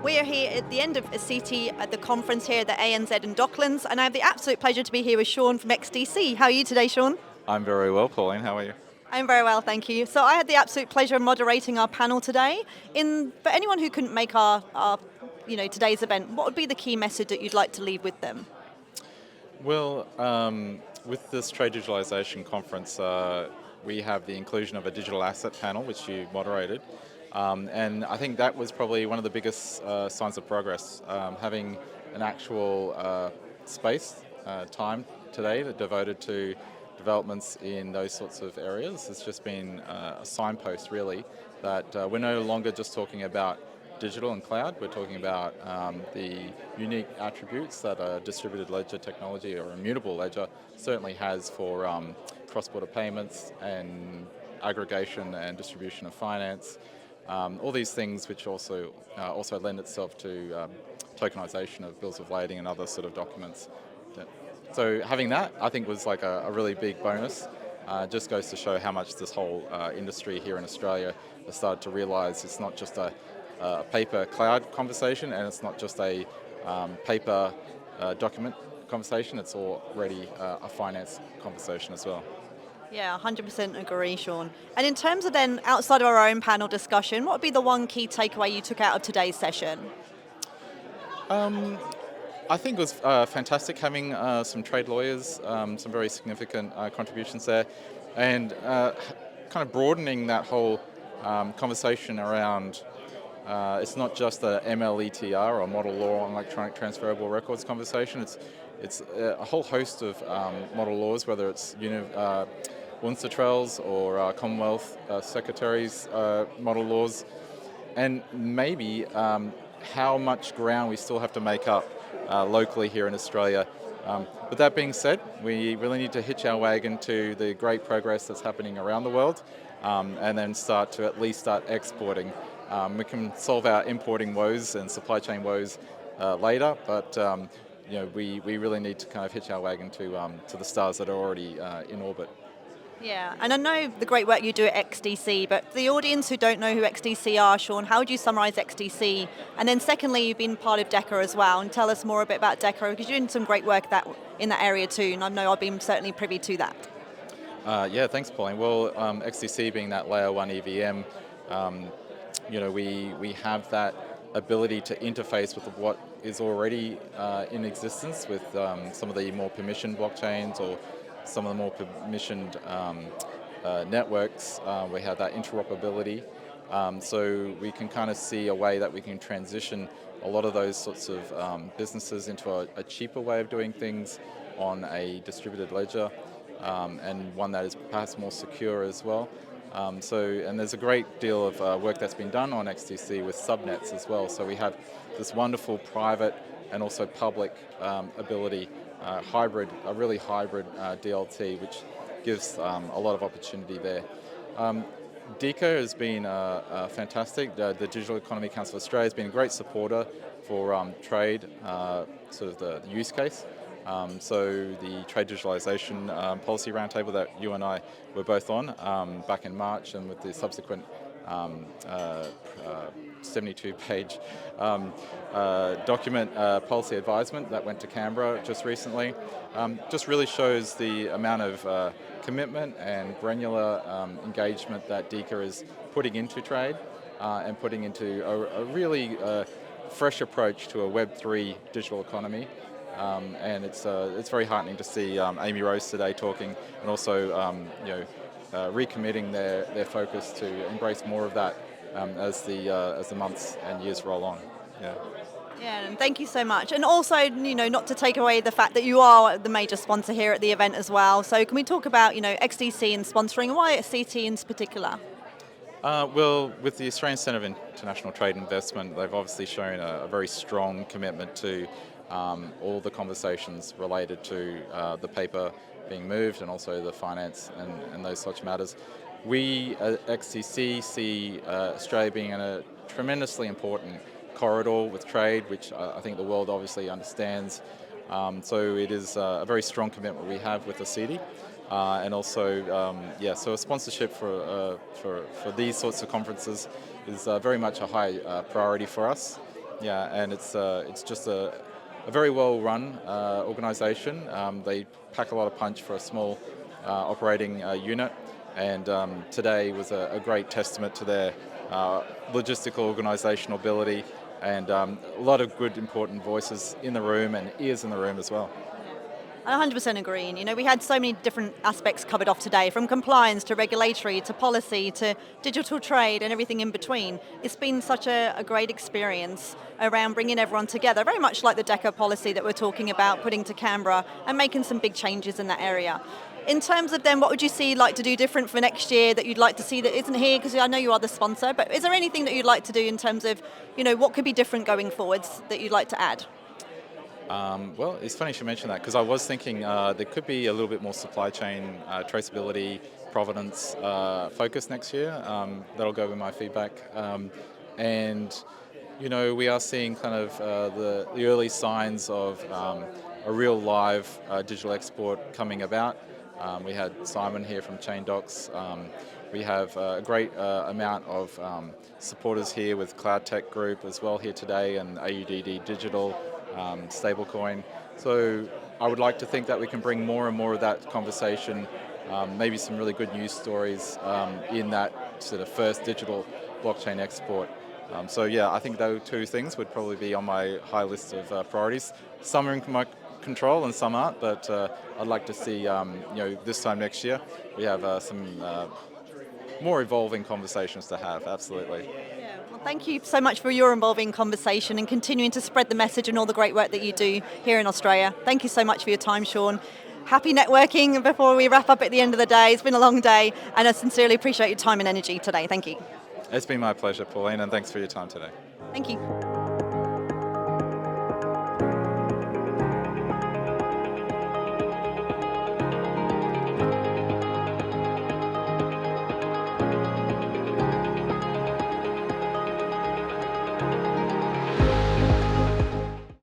We are here at the end of a CT at the conference here at the ANZ in Docklands, and I have the absolute pleasure to be here with Sean from XDC. How are you today, Sean? I'm very well, Pauline. How are you? I'm very well, thank you. So I had the absolute pleasure of moderating our panel today. For anyone who couldn't make our today's event, what would be the key message that you'd like to leave with them? Well, with this trade digitalisation conference, we have the inclusion of a digital asset panel, which you moderated. And I think that was probably one of the biggest signs of progress, having an actual space, time today devoted to developments in those sorts of areas. Has just been a signpost, really, that we're no longer just talking about digital and cloud. We're talking about the unique attributes that a distributed ledger technology or immutable ledger certainly has for cross-border payments and aggregation and distribution of finance. All these things which also lend itself to tokenization of bills of lading and other sort of documents. So having that, I think, was like a really big bonus. Just goes to show how much this whole industry here in Australia has started to realise it's not just a paper cloud conversation, and it's not just a paper document conversation, it's already a finance conversation as well. Yeah, 100% agree, Sean. And in terms of then, outside of our own panel discussion, what would be the one key takeaway you took out of today's session? I think it was fantastic having some trade lawyers, some very significant contributions there, and kind of broadening that whole conversation around it's not just the MLETR or model law on electronic transferable records conversation. It's a whole host of model laws, whether it's UNCITRAL's or Commonwealth Secretary's model laws, and maybe how much ground we still have to make up locally here in Australia. But that being said, we really need to hitch our wagon to the great progress that's happening around the world, and then start exporting. We can solve our importing woes and supply chain woes later, but we really need to kind of hitch our wagon to the stars that are already in orbit. Yeah, and I know the great work you do at XDC, but for the audience who don't know who XDC are, Sean, how would you summarise XDC? And then secondly, you've been part of DECA as well, and tell us more a bit about DECA, because you're doing some great work in that area too, and I know I've been certainly privy to that. Yeah, thanks, Pauline. Well, XDC being that layer 1 EVM, we have that ability to interface with what is already in existence with some of the more permissioned blockchains or some of the more permissioned networks. We have that interoperability. So we can kind of see a way that we can transition a lot of those sorts of businesses into a cheaper way of doing things on a distributed ledger, and one that is perhaps more secure as well. And there's a great deal of work that's been done on XDC with subnets as well. So we have this wonderful private and also public ability, a really hybrid DLT, which gives a lot of opportunity there. DECA has been fantastic. The Digital Economy Council of Australia has been a great supporter for trade, sort of the use case. So the Trade Digitalisation Policy Roundtable that you and I were both on back in March, and with the subsequent 72-page document policy advisement that went to Canberra just recently, just really shows the amount of commitment and granular engagement that DECA is putting into trade and putting into a really fresh approach to a Web3 digital economy. And it's very heartening to see Amy Rose today talking, and also recommitting their focus to embrace more of that as the months and years roll on. Yeah. Yeah, and thank you so much. And also, not to take away the fact that you are the major sponsor here at the event as well. So can we talk about, XDC and sponsoring, and why CT in particular? Well, with the Australian Centre of International Trade and Investment, they've obviously shown a very strong commitment to all the conversations related to the paper being moved, and also the finance and those such matters. We at XDC see Australia being in a tremendously important corridor with trade, which I think the world obviously understands. So it is a very strong commitment we have with the city. And also, so a sponsorship for these sorts of conferences is very much a high priority for us. Yeah, and it's just a very well run organisation. They pack a lot of punch for a small operating unit, and today was a great testament to their logistical organisational ability, and a lot of good important voices in the room and ears in the room as well. I 100% agree. And, we had so many different aspects covered off today, from compliance to regulatory to policy to digital trade and everything in between. It's been such a great experience around bringing everyone together, very much like the DECA policy that we're talking about, putting to Canberra and making some big changes in that area. In terms of then, what would you see like to do different for next year that you'd like to see that isn't here? Because I know you are the sponsor, but is there anything that you'd like to do in terms of, what could be different going forwards that you'd like to add? Well, it's funny you should mention that because I was thinking there could be a little bit more supply chain traceability, provenance focus next year. That'll go with my feedback. And we are seeing kind of the early signs of a real live digital export coming about. We had Simon here from Chain Docs. We have a great amount of supporters here with Cloud Tech Group as well here today, and AUDD Digital, stablecoin. So I would like to think that we can bring more and more of that conversation, maybe some really good news stories in that sort of first digital blockchain export. So yeah, I think those two things would probably be on my high list of priorities. Some are in my control and some aren't, but I'd like to see, this time next year, we have some more evolving conversations to have, absolutely. Yeah, well, thank you so much for your involving conversation and continuing to spread the message and all the great work that you do here in Australia. Thank you so much for your time, Sean. Happy networking before we wrap up at the end of the day. It's been a long day, and I sincerely appreciate your time and energy today. Thank you. It's been my pleasure, Pauline, and thanks for your time today. Thank you.